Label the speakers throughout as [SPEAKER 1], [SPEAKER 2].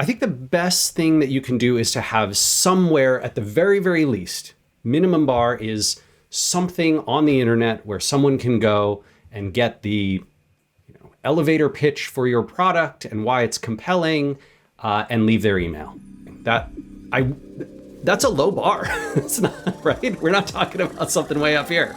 [SPEAKER 1] think the best thing that you can do is to have somewhere at the very, very least, minimum bar is something on the internet where someone can go and get the elevator pitch for your product and why it's compelling, and leave their email. That's a low bar. It's not, right? We're not talking about something way up here.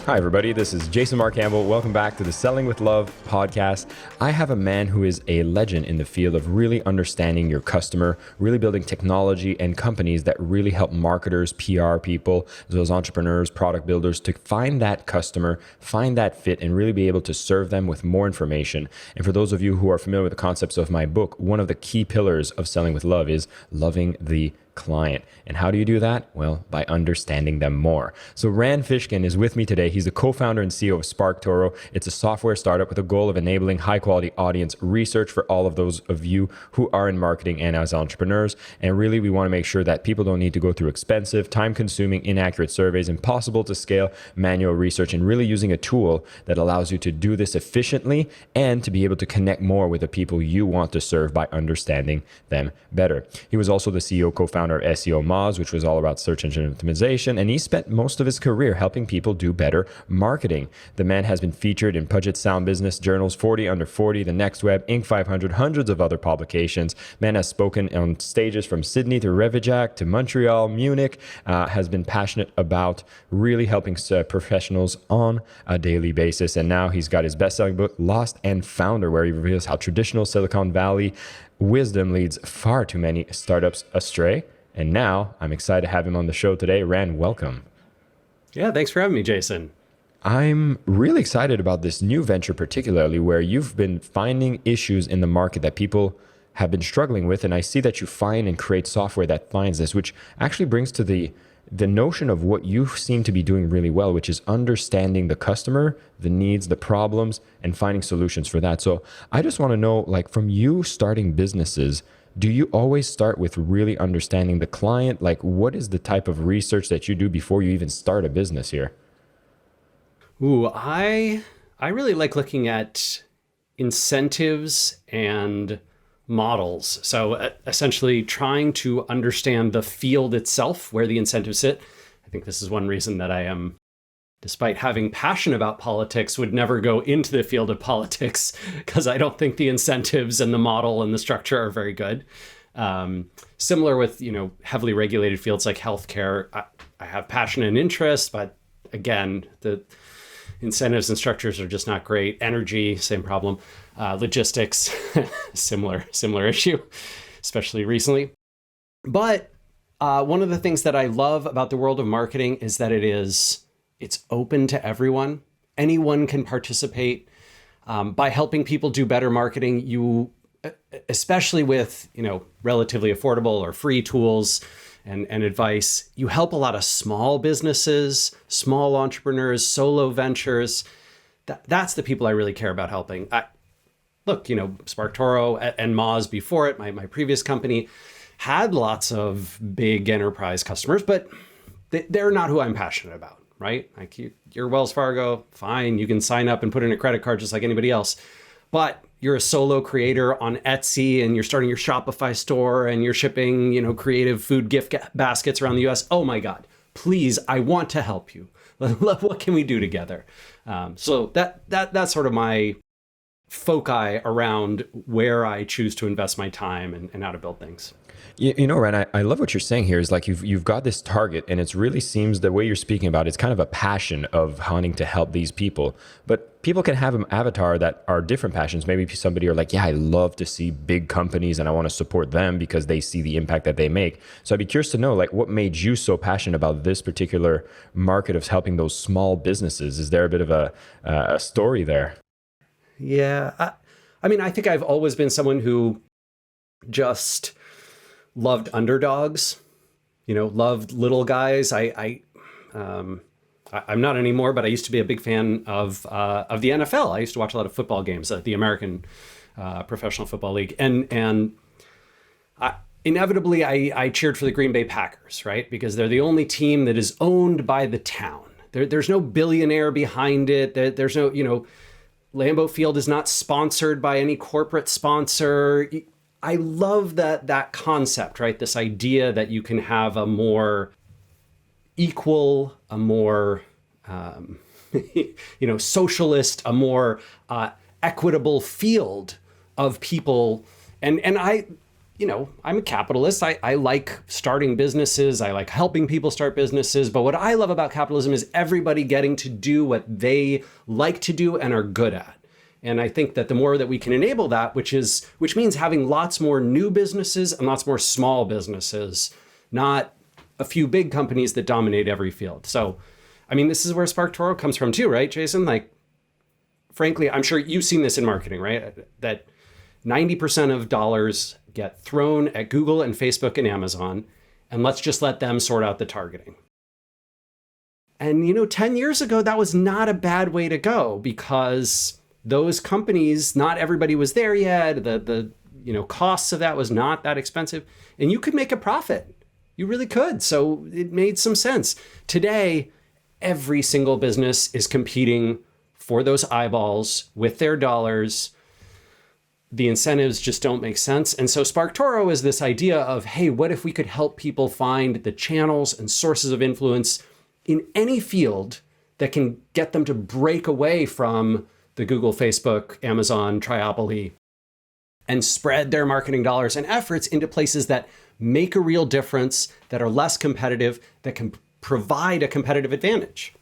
[SPEAKER 2] Hi, everybody. This is Jason Mark Campbell. Welcome back to the Selling with Love podcast. I have a man who is a legend in the field of really understanding your customer, really building technology and companies that really help marketers, PR people, as well as entrepreneurs, product builders to find that customer, find that fit, and really be able to serve them with more information. And for those of you who are familiar with the concepts of my book, one of the key pillars of Selling with Love is loving the client. And how do you do that? Well, by understanding them more. So Rand Fishkin is with me today. He's the co-founder and CEO of SparkToro. It's a software startup with a goal of enabling high-quality audience research for all of those of you who are in marketing and as entrepreneurs. And really, we want to make sure that people don't need to go through expensive, time-consuming, inaccurate surveys, impossible to scale manual research, and really using a tool that allows you to do this efficiently and to be able to connect more with the people you want to serve by understanding them better. He was also the CEO, co-founder of SEO Moz, which was all about search engine optimization, and he spent most of his career helping people do better marketing. The man has been featured in Puget Sound Business Journals, 40 Under 40, The Next Web, Inc. 500, hundreds of other publications. Man has spoken on stages from Sydney to Reykjavik to Montreal, Munich, has been passionate about really helping professionals on a daily basis. And now he's got his best-selling book, Lost and Founder, where he reveals how traditional Silicon Valley wisdom leads far too many startups astray. And now I'm excited to have him on the show today. Rand, welcome.
[SPEAKER 1] Yeah, thanks for having me, Jason.
[SPEAKER 2] I'm really excited about this new venture, particularly where you've been finding issues in the market that people have been struggling with. And I see that you find and create software that finds this, which actually brings to the notion of what you seem to be doing really well, which is understanding the customer, the needs, the problems, and finding solutions for that. So I just want to know, like, from you starting businesses, do you always start with really understanding the client? Like, what is the type of research that you do before you even start a business here?
[SPEAKER 1] Ooh, I really like looking at incentives and models. So essentially trying to understand the field itself, where the incentives sit. I think this is one reason that I am, despite having passion about politics, would never go into the field of politics, because I don't think the incentives and the model and the structure are very good. Similar with, heavily regulated fields like healthcare. I have passion and interest, but again, the incentives and structures are just not great. Energy, same problem. Logistics, similar issue, especially recently. But one of the things that I love about the world of marketing is that it's open to everyone. Anyone can participate. By helping people do better marketing, you, especially with relatively affordable or free tools and advice, you help a lot of small businesses, small entrepreneurs, solo ventures. That's the people I really care about helping. Look, SparkToro and Moz before it, my previous company, had lots of big enterprise customers, but they're not who I'm passionate about, right? Like you're Wells Fargo, fine, you can sign up and put in a credit card just like anybody else. But you're a solo creator on Etsy and you're starting your Shopify store and you're shipping, creative food gift baskets around the US. Oh my God, please, I want to help you. What can we do together? So that's sort of my foci around where I choose to invest my time and how to build things.
[SPEAKER 2] Rand, I love what you're saying here is like you've got this target, and it really seems the way you're speaking about it's kind of a passion of wanting to help these people. But people can have an avatar that are different passions. Maybe somebody are like, yeah, I love to see big companies and I want to support them because they see the impact that they make. So I'd be curious to know, like, what made you so passionate about this particular market of helping those small businesses? Is there a bit of a story there?
[SPEAKER 1] Yeah. I think I've always been someone who just loved underdogs, loved little guys. I'm not anymore, but I used to be a big fan of the NFL. I used to watch a lot of football games, the American Professional Football League, and inevitably I cheered for the Green Bay Packers, right? Because they're the only team that is owned by the town. There's no billionaire behind it. There's no, Lambeau Field is not sponsored by any corporate sponsor. I love that concept, right? This idea that you can have a more equal, a more socialist, a more equitable field of people. And I'm a capitalist. I like starting businesses. I like helping people start businesses. But what I love about capitalism is everybody getting to do what they like to do and are good at. And I think that the more that we can enable that, which means having lots more new businesses and lots more small businesses, not a few big companies that dominate every field. So, this is where SparkToro comes from too, right, Jason? Like, frankly, I'm sure you've seen this in marketing, right? That 90% of dollars get thrown at Google and Facebook and Amazon, and let's just let them sort out the targeting. And, 10 years ago, that was not a bad way to go because those companies, not everybody was there yet. The costs of that was not that expensive, and you could make a profit. You really could. So it made some sense. Today, every single business is competing for those eyeballs with their dollars. The incentives just don't make sense. And so SparkToro is this idea of, hey, what if we could help people find the channels and sources of influence in any field that can get them to break away from the Google, Facebook, Amazon triopoly and spread their marketing dollars and efforts into places that make a real difference, that are less competitive, that can provide a competitive advantage.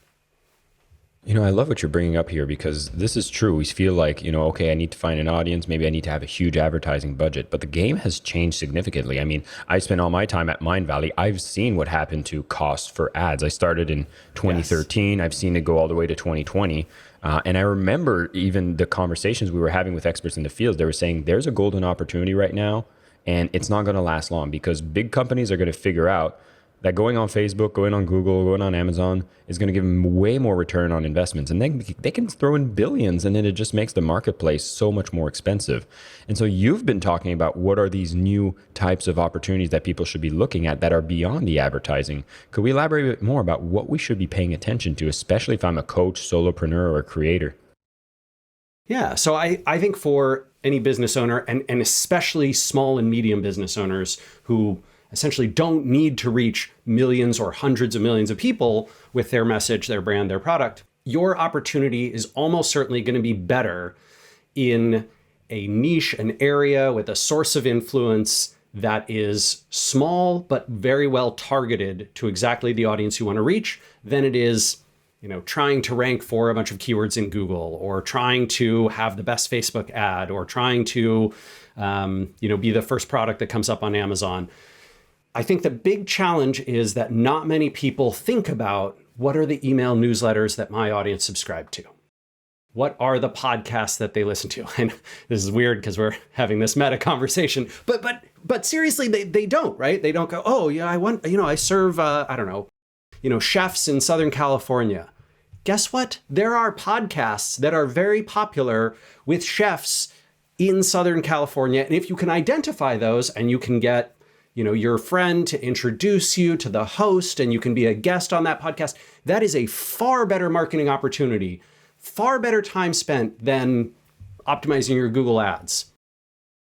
[SPEAKER 2] I love what you're bringing up here because this is true. We feel like, okay, I need to find an audience. Maybe I need to have a huge advertising budget, but the game has changed significantly. I spent all my time at Mindvalley. I've seen what happened to cost for ads. I started in 2013. Yes. I've seen it go all the way to 2020. And I remember even the conversations we were having with experts in the field. They were saying there's a golden opportunity right now, and it's not going to last long because big companies are going to figure out that going on Facebook, going on Google, going on Amazon is going to give them way more return on investments. And then they can throw in billions, and then it just makes the marketplace so much more expensive. And so you've been talking about what are these new types of opportunities that people should be looking at that are beyond the advertising. Could we elaborate a bit more about what we should be paying attention to, especially if I'm a coach, solopreneur, or a creator?
[SPEAKER 1] Yeah, so I think for any business owner, and especially small and medium business owners who essentially don't need to reach millions or hundreds of millions of people with their message, their brand, their product, your opportunity is almost certainly going to be better in a niche, an area with a source of influence that is small but very well targeted to exactly the audience you want to reach than it is, trying to rank for a bunch of keywords in Google, or trying to have the best Facebook ad, or trying to, be the first product that comes up on Amazon. I think the big challenge is that not many people think about what are the email newsletters that my audience subscribe to? What are the podcasts that they listen to? And this is weird because we're having this meta conversation, but seriously, they don't, right? They don't go, oh yeah, I serve, chefs in Southern California. Guess what? There are podcasts that are very popular with chefs in Southern California. And if you can identify those and you can get your friend to introduce you to the host and you can be a guest on that podcast, that is a far better marketing opportunity, far better time spent than optimizing your Google ads.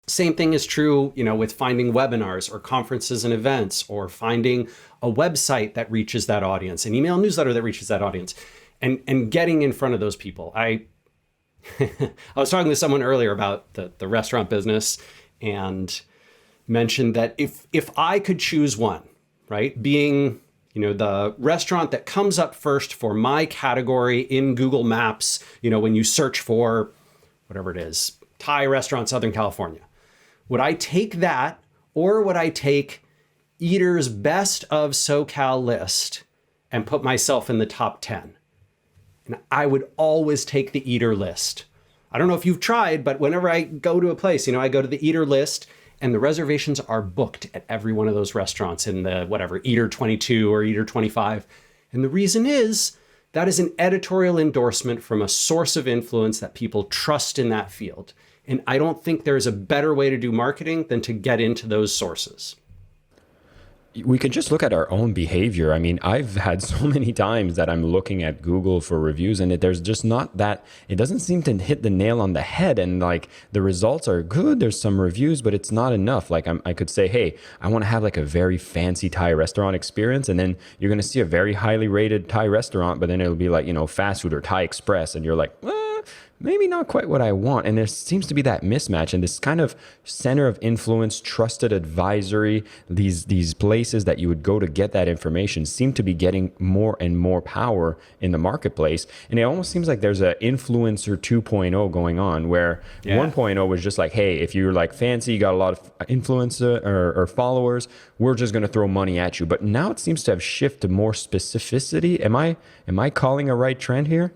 [SPEAKER 1] Same thing is true, with finding webinars or conferences and events, or finding a website that reaches that audience, an email newsletter that reaches that audience, and getting in front of those people. I was talking to someone earlier about the restaurant business and mentioned that if I could choose one, right, being the restaurant that comes up first for my category in Google Maps, when you search for whatever it is, Thai restaurant, Southern California, would I take that, or would I take Eater's best of SoCal list and put myself in the top 10? And I would always take the Eater list. I don't know if you've tried, but whenever I go to a place, I go to the Eater list, and the reservations are booked at every one of those restaurants in the Eater 22 or Eater 25. And the reason is that is an editorial endorsement from a source of influence that people trust in that field. And I don't think there's a better way to do marketing than to get into those sources.
[SPEAKER 2] we can just look at our own behavior. I mean, I've had so many times that I'm looking at Google for reviews and there's just not that, it doesn't seem to hit the nail on the head. And like the results are good. There's some reviews, but it's not enough. Like I could say, hey, I want to have like a very fancy Thai restaurant experience. And then you're going to see a very highly rated Thai restaurant, but then it'll be like, fast food or Thai Express. And you're like, maybe not quite what I want. And there seems to be that mismatch and this kind of center of influence, trusted advisory, these places that you would go to get that information seem to be getting more and more power in the marketplace. And it almost seems like there's an influencer 2.0 going on where 1.0 was just like, hey, if you're like fancy, you got a lot of influencer or followers, we're just going to throw money at you. But now it seems to have shifted to more specificity. Am I calling a right trend here?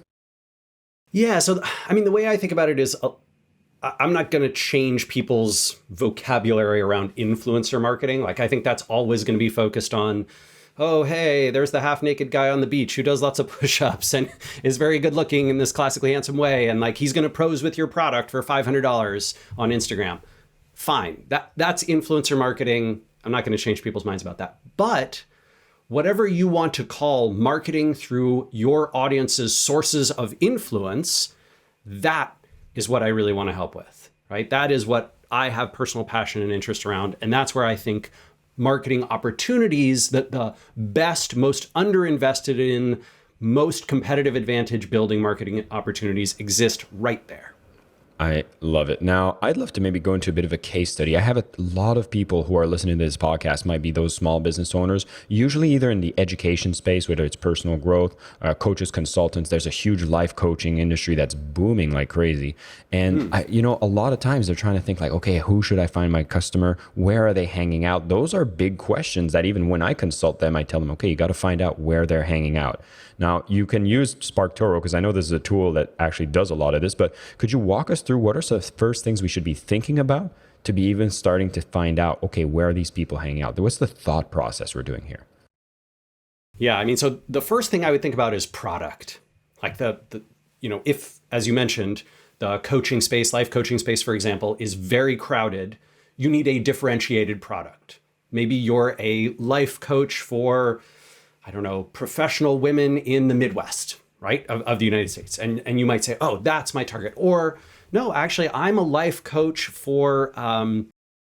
[SPEAKER 1] Yeah. So, I mean, the way I think about it is I'm not going to change people's vocabulary around influencer marketing. Like, I think that's always going to be focused on, oh, hey, there's the half naked guy on the beach who does lots of push-ups and is very good looking in this classically handsome way. And like, he's going to pose with your product for $500 on Instagram. Fine. That's influencer marketing. I'm not going to change people's minds about that. But whatever you want to call marketing through your audience's sources of influence, that is what I really want to help with, right? That is what I have personal passion and interest around. And that's where I think marketing opportunities, that the best, most underinvested in, most competitive advantage building marketing opportunities exist right there.
[SPEAKER 2] I love it. Now, I'd love to maybe go into a bit of a case study. I have a lot of people who are listening to this podcast, might be those small business owners, usually either in the education space, whether it's personal growth, coaches, consultants. There's a huge life coaching industry that's booming like crazy. And, a lot of times they're trying to think like, okay, who should I find my customer? Where are they hanging out? Those are big questions that even when I consult them, I tell them, okay, you got to find out where they're hanging out. Now, you can use SparkToro because I know this is a tool that actually does a lot of this, but could you walk us through what are some first things we should be thinking about to be even starting to find out, okay, where are these people hanging out? What's the thought process we're doing here?
[SPEAKER 1] Yeah, I mean, so the first thing I would think about is product. Like if, as you mentioned, the coaching space, life coaching space, for example, is very crowded, you need a differentiated product. Maybe you're a life coach for, I don't know, professional women in the Midwest, right, of the United States. And you might say, oh, that's my target. Or no, actually, I'm a life coach for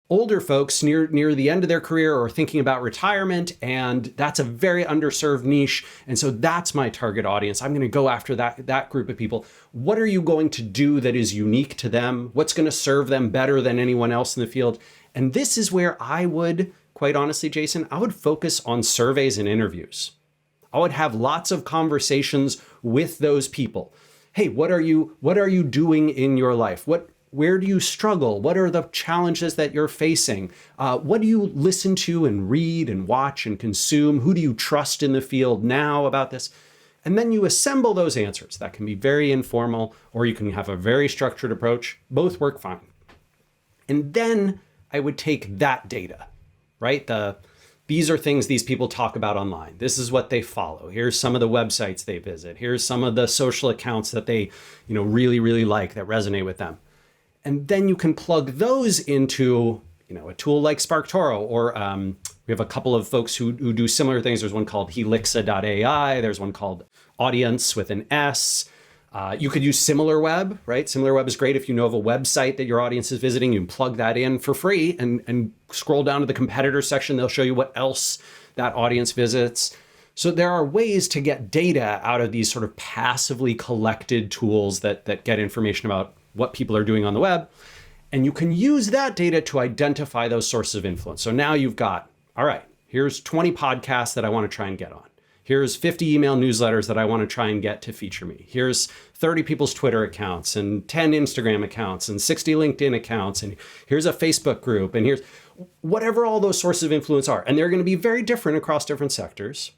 [SPEAKER 1] older folks near the end of their career or thinking about retirement. And that's a very underserved niche. And so that's my target audience. I'm going to go after that group of people. What are you going to do that is unique to them? What's going to serve them better than anyone else in the field? And this is where I would, quite honestly, Jason, I would focus on surveys and interviews. I would have lots of conversations with those people. Hey, what are you doing in your life? Where do you struggle? What are the challenges that you're facing? What do you listen to and read and watch and consume? Who do you trust in the field now about this? And then you assemble those answers. That can be very informal, or you can have a very structured approach. Both work fine. And then I would take that data, right? These are things these people talk about online. This is what they follow. Here's some of the websites they visit. Here's some of the social accounts that they, really, really like, that resonate with them. And then you can plug those into, a tool like SparkToro, or we have a couple of folks who do similar things. There's one called Helixa.ai. There's one called Audience with an S. You could use SimilarWeb, right? SimilarWeb is great if you know of a website that your audience is visiting. You can plug that in for free and scroll down to the competitor section. They'll show you what else that audience visits. So there are ways to get data out of these sort of passively collected tools that get information about what people are doing on the web. And you can use that data to identify those sources of influence. So now you've got, all right, here's 20 podcasts that I want to try and get on. Here's 50 email newsletters that I want to try and get to feature me. Here's 30 people's Twitter accounts and 10 Instagram accounts and 60 LinkedIn accounts. And here's a Facebook group. And here's whatever all those sources of influence are. And they're going to be very different across different sectors.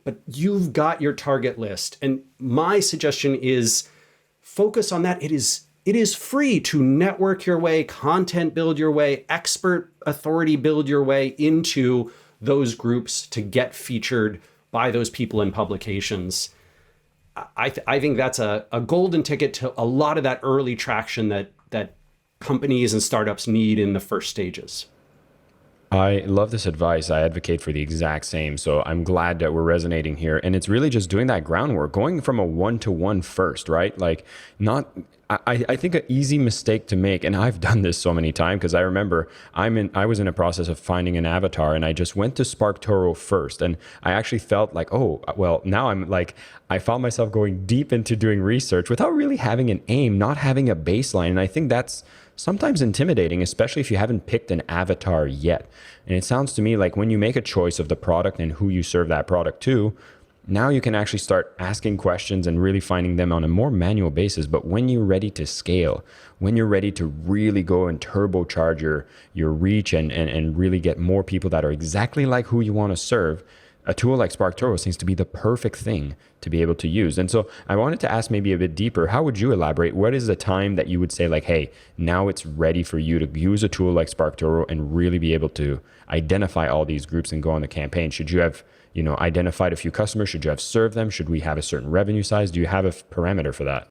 [SPEAKER 1] But you've got your target list. And my suggestion is focus on that. It is free to network your way, content build your way, expert authority build your way into those groups to get featured by those people in publications. I think that's a golden ticket to a lot of that early traction that companies and startups need in the first stages.
[SPEAKER 2] I love this advice. I advocate for the exact same. So I'm glad that we're resonating here. And it's really just doing that groundwork, going from a one-to-one first, right? Like not, I think an easy mistake to make, and I've done this so many times because I remember I was in a process of finding an avatar and I just went to SparkToro first. And I actually felt like, oh, well, now I'm like, I found myself going deep into doing research without really having an aim, not having a baseline. And I think that's sometimes intimidating, especially if you haven't picked an avatar yet. And it sounds to me like when you make a choice of the product and who you serve that product to, now you can actually start asking questions and really finding them on a more manual basis. But when you're ready to scale, when you're ready to really go and turbocharge your reach and really get more people that are exactly like who you want to serve, a tool like SparkToro seems to be the perfect thing to be able to use. And so I wanted to ask maybe a bit deeper, how would you elaborate? What is the time that you would say like, hey, now it's ready for you to use a tool like SparkToro and really be able to identify all these groups and go on the campaign? Should you have, identified a few customers? Should you have served them? Should we have a certain revenue size? Do you have a parameter for that?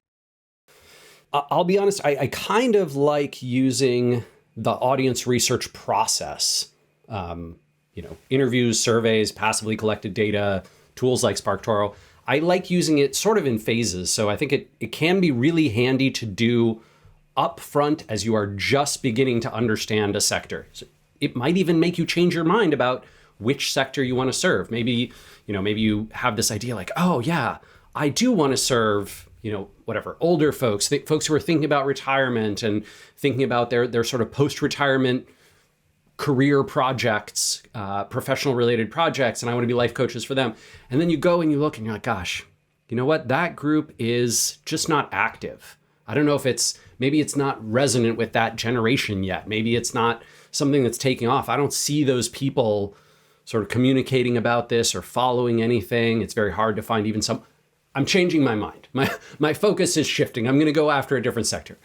[SPEAKER 1] I'll be honest, I kind of like using the audience research process. Interviews, surveys, passively collected data, tools like SparkToro. I like using it sort of in phases. So I think it can be really handy to do upfront as you are just beginning to understand a sector. So it might even make you change your mind about which sector you want to serve. Maybe you have this idea like, oh yeah, I do want to serve, older folks, folks who are thinking about retirement and thinking about their sort of post-retirement career projects, professional related projects, and I want to be life coaches for them. And then you go and you look and you're like, gosh, you know what? That group is just not active. I don't know if maybe it's not resonant with that generation yet. Maybe it's not something that's taking off. I don't see those people sort of communicating about this or following anything. It's very hard to find even some. I'm changing my mind. My focus is shifting. I'm going to go after a different sector.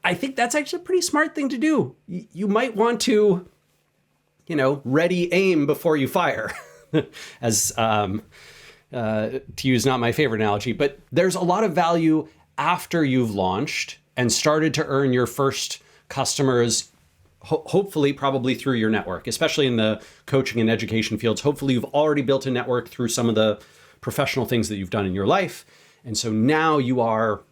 [SPEAKER 1] I think that's actually a pretty smart thing to do. You might want to, ready, aim before you fire, as to use not my favorite analogy, but there's a lot of value after you've launched and started to earn your first customers, hopefully probably through your network, especially in the coaching and education fields. Hopefully you've already built a network through some of the professional things that you've done in your life. And so now you are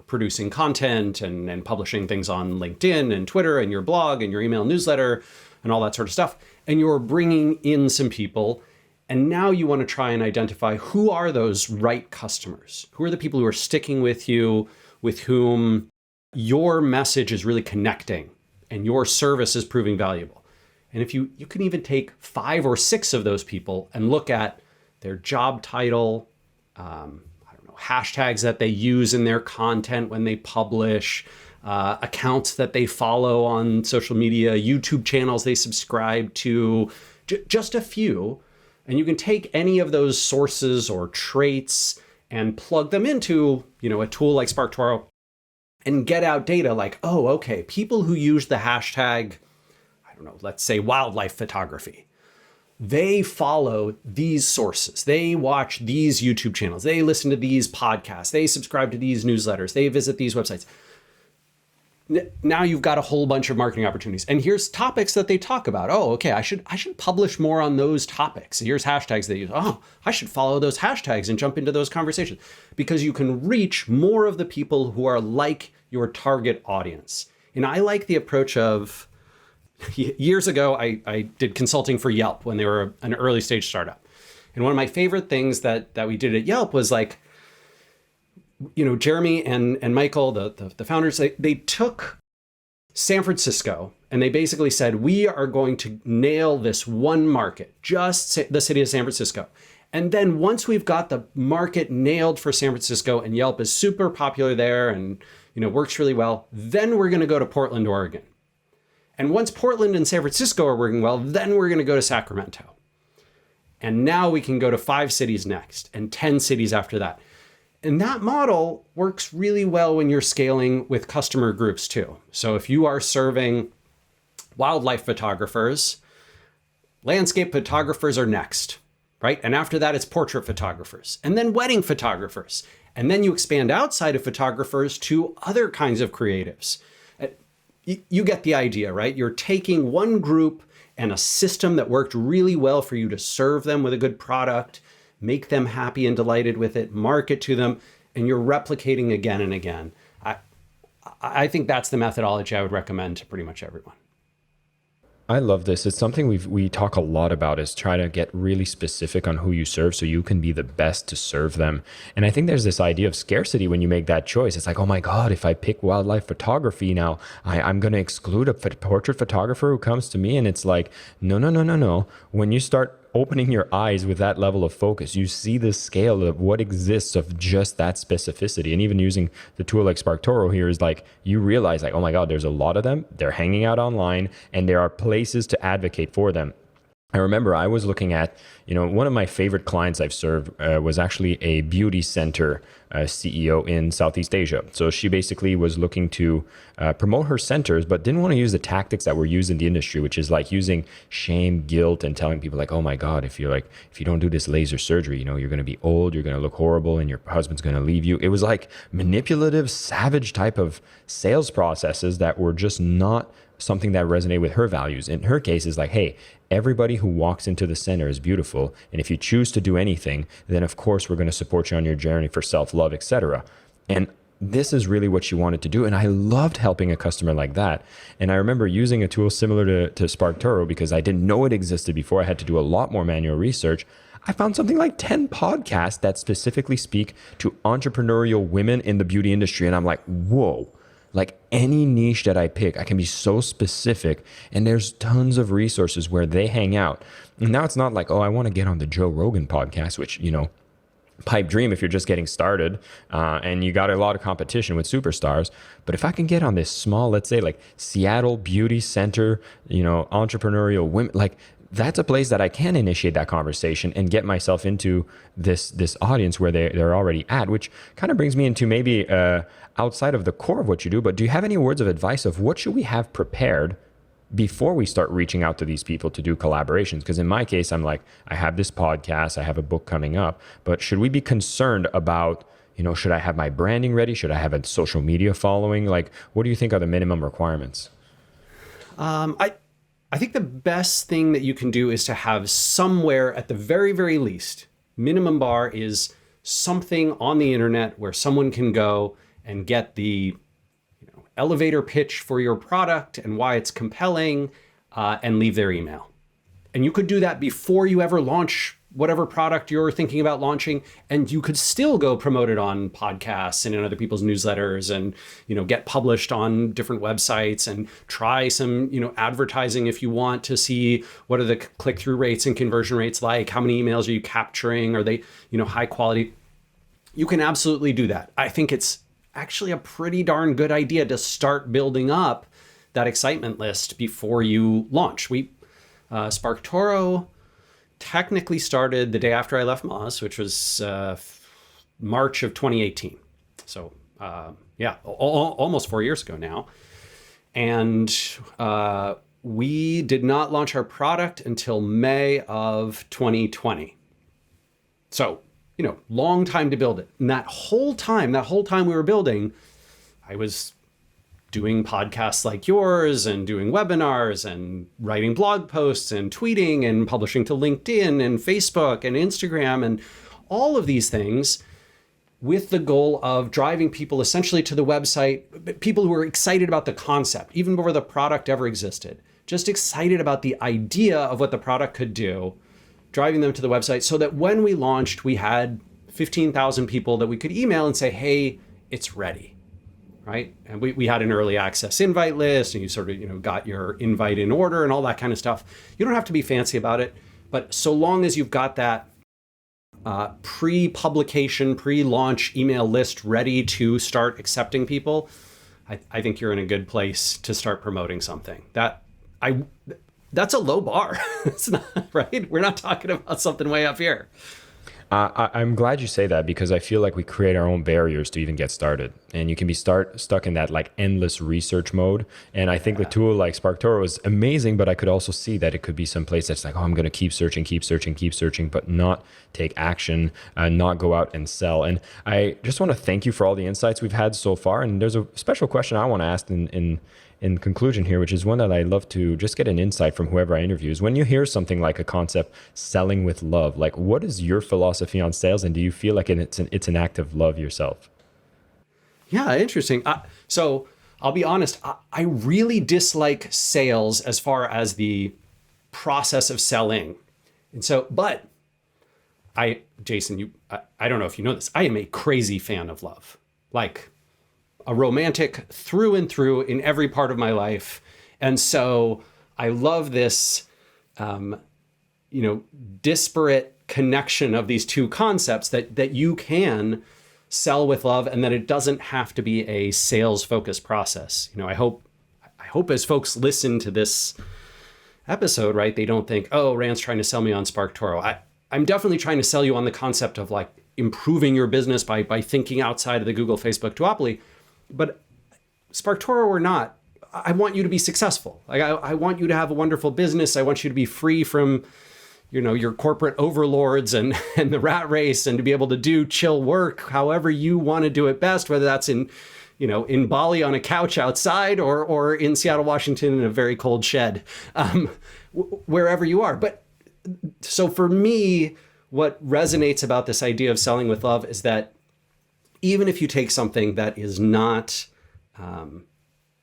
[SPEAKER 1] producing content and publishing things on LinkedIn and Twitter and your blog and your email newsletter and all that sort of stuff. And you're bringing in some people. And now you want to try and identify who are those right customers? Who are the people who are sticking with you, with whom your message is really connecting and your service is proving valuable? And if you can even take 5 or 6 of those people and look at their job title, hashtags that they use in their content when they publish, accounts that they follow on social media, YouTube channels they subscribe to, just a few. And you can take any of those sources or traits and plug them into, a tool like SparkToro and get out data like, oh, okay, people who use the hashtag, let's say wildlife photography, they follow these sources. They watch these YouTube channels. They listen to these podcasts. They subscribe to these newsletters. They visit these websites. Now you've got a whole bunch of marketing opportunities. And here's topics that they talk about. Oh, okay, I should publish more on those topics. Here's hashtags they use. Oh, I should follow those hashtags and jump into those conversations, because you can reach more of the people who are like your target audience. And I like the approach of, years ago, I did consulting for Yelp when they were an early stage startup. And one of my favorite things that we did at Yelp was like, Jeremy and Michael, the founders, they took San Francisco and they basically said, we are going to nail this one market, just the city of San Francisco. And then once we've got the market nailed for San Francisco and Yelp is super popular there and, works really well, then we're going to go to Portland, Oregon. And once Portland and San Francisco are working well, then we're going to go to Sacramento. And now we can go to 5 cities next and 10 cities after that. And that model works really well when you're scaling with customer groups too. So if you are serving wildlife photographers, landscape photographers are next, right? And after that, it's portrait photographers and then wedding photographers. And then you expand outside of photographers to other kinds of creatives. You get the idea, right? You're taking one group and a system that worked really well for you to serve them with a good product, make them happy and delighted with it, market to them, and you're replicating again and again. I think that's the methodology I would recommend to pretty much everyone.
[SPEAKER 2] I love this. It's something we talk a lot about, is try to get really specific on who you serve so you can be the best to serve them. And I think there's this idea of scarcity when you make that choice. It's like, oh my God, if I pick wildlife photography now, I'm going to exclude a portrait photographer who comes to me. And it's like, no. When you start opening your eyes with that level of focus, you see the scale of what exists of just that specificity. And even using the tool like SparkToro here is like, you realize like, oh my God, there's a lot of them. They're hanging out online and there are places to advocate for them. I remember I was looking at, one of my favorite clients I've served was actually a beauty center CEO in Southeast Asia. So she basically was looking to promote her centers, but didn't want to use the tactics that were used in the industry, which is like using shame, guilt, and telling people like, oh my God, if you don't do this laser surgery, you're going to be old, you're going to look horrible, and your husband's going to leave you. It was like manipulative, savage type of sales processes that were just not something that resonated with her values. In her case, is like, hey, everybody who walks into the center is beautiful. And if you choose to do anything, then of course we're going to support you on your journey for self-love, etc. And this is really what she wanted to do. And I loved helping a customer like that. And I remember using a tool similar to SparkToro because I didn't know it existed before. I had to do a lot more manual research. I found something like 10 podcasts that specifically speak to entrepreneurial women in the beauty industry. And I'm like, whoa. Like any niche that I pick, I can be so specific, and there's tons of resources where they hang out. And now it's not like, oh, I want to get on the Joe Rogan podcast, which, pipe dream if you're just getting started and you got a lot of competition with superstars. But if I can get on this small, let's say like Seattle Beauty Center, entrepreneurial women, like that's a place that I can initiate that conversation and get myself into this audience where they're already at, which kind of brings me into maybe outside of the core of what you do. But do you have any words of advice of what should we have prepared before we start reaching out to these people to do collaborations? Because in my case, I'm like, I have this podcast, I have a book coming up, but should we be concerned about, should I have my branding ready? Should I have a social media following? Like, what do you think are the minimum requirements?
[SPEAKER 1] I think the best thing that you can do is to have somewhere at the very, very least, minimum bar is something on the internet where someone can go and get the elevator pitch for your product and why it's compelling and leave their email. And you could do that before you ever launch whatever product you're thinking about launching, and you could still go promote it on podcasts and in other people's newsletters and, get published on different websites and try some, advertising if you want to see what are the click-through rates and conversion rates like, how many emails are you capturing, are they, high quality? You can absolutely do that. I think it's actually a pretty darn good idea to start building up that excitement list before you launch. SparkToro technically started the day after I left Moz, which was March of 2018. So almost 4 years ago now. And we did not launch our product until May of 2020. So, long time to build it. And that whole time we were building, I was doing podcasts like yours and doing webinars and writing blog posts and tweeting and publishing to LinkedIn and Facebook and Instagram and all of these things with the goal of driving people essentially to the website, people who are excited about the concept, even before the product ever existed, just excited about the idea of what the product could do, driving them to the website so that when we launched, we had 15,000 people that we could email and say, hey, it's ready. Right? And we had an early access invite list, and you sort of, got your invite in order and all that kind of stuff. You don't have to be fancy about it, but so long as you've got that pre-publication, pre-launch email list ready to start accepting people, I think you're in a good place to start promoting something. That's a low bar. It's not, right? We're not talking about something way up here.
[SPEAKER 2] I'm glad you say that because I feel like we create our own barriers to even get started. and you can be stuck in that like endless research mode. And I think the tool like SparkToro is amazing, but I could also see that it could be some place that's like, oh, I'm going to keep searching, but not take action, not go out and sell. And I just want to thank you for all the insights we've had so far. And there's a special question I want to ask in conclusion here, which is one that I love to just get an insight from whoever I interview, is when you hear something like a concept, selling with love, like what is your philosophy on sales? And do you feel like it's an act of love yourself?
[SPEAKER 1] Yeah, interesting. So I'll be honest, I really dislike sales as far as the process of selling. And so, but Jason, I don't know if you know this, I am a crazy fan of love. Like a romantic through and through in every part of my life. And so I love this, disparate connection of these two concepts that you can sell with love and that it doesn't have to be a sales focused process. I hope as folks listen to this episode, right, they don't think, oh, Rand's trying to sell me on SparkToro. I'm definitely trying to sell you on the concept of like improving your business by thinking outside of the Google, Facebook duopoly. But SparkToro or not, I want you to be successful. Like I want you to have a wonderful business. I want you to be free from, your corporate overlords and the rat race, and to be able to do chill work however you want to do it best, whether that's in Bali on a couch outside or in Seattle, Washington in a very cold shed, wherever you are. But so for me, what resonates about this idea of selling with love is that even if you take something that is not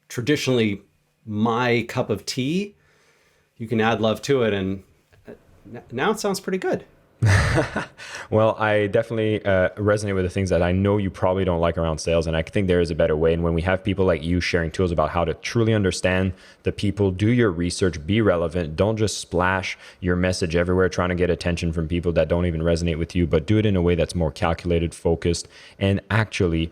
[SPEAKER 1] traditionally my cup of tea, you can add love to it. And now it sounds pretty good.
[SPEAKER 2] Well, I definitely resonate with the things that I know you probably don't like around sales. And I think there is a better way. And when we have people like you sharing tools about how to truly understand the people, do your research, be relevant, don't just splash your message everywhere trying to get attention from people that don't even resonate with you, but do it in a way that's more calculated, focused, and actually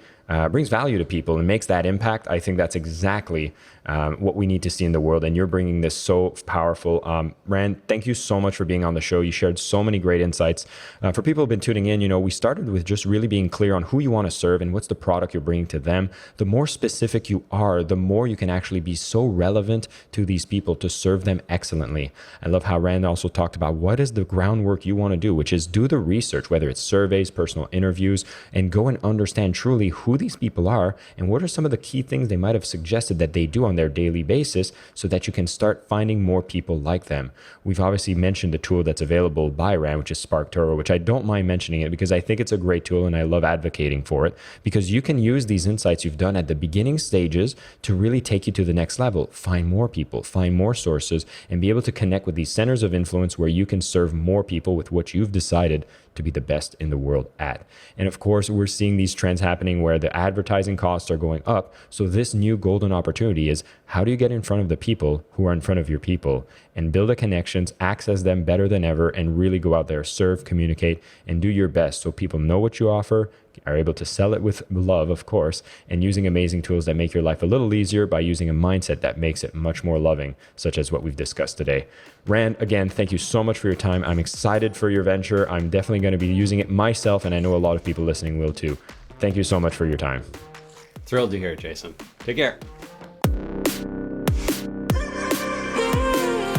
[SPEAKER 2] brings value to people and makes that impact. I think that's exactly what we need to see in the world. And you're bringing this so powerful. Rand, thank you so much for being on the show. You shared so many great insights. For people who've been tuning in, we started with just really being clear on who you want to serve and what's the product you're bringing to them. The more specific you are, the more you can actually be so relevant to these people to serve them excellently. I love how Rand also talked about what is the groundwork you want to do, which is do the research, whether it's surveys, personal interviews, and go and understand truly who these people are and what are some of the key things they might have suggested that they do on their daily basis so that you can start finding more people like them. We've obviously mentioned the tool that's available by Rand, which is SparkToro, which I don't mind mentioning it because I think it's a great tool and I love advocating for it because you can use these insights you've done at the beginning stages to really take you to the next level, find more people, find more sources, and be able to connect with these centers of influence where you can serve more people with what you've decided to be the best in the world at. And of course, we're seeing these trends happening where the advertising costs are going up. So this new golden opportunity is how do you get in front of the people who are in front of your people and build the connections, access them better than ever, and really go out there, serve, communicate, and do your best so people know what you offer, are able to sell it with love, of course, and using amazing tools that make your life a little easier by using a mindset that makes it much more loving, such as what we've discussed today. Rand, again, thank you so much for your time. I'm excited for your venture. I'm definitely going to be using it myself, and I know a lot of people listening will too. Thank you so much for your time.
[SPEAKER 1] Thrilled to hear it, Jason. Take care.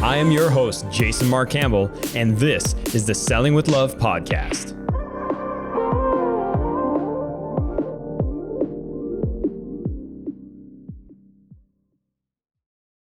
[SPEAKER 2] I am your host, Jason Mark Campbell, and this is the Selling with Love podcast.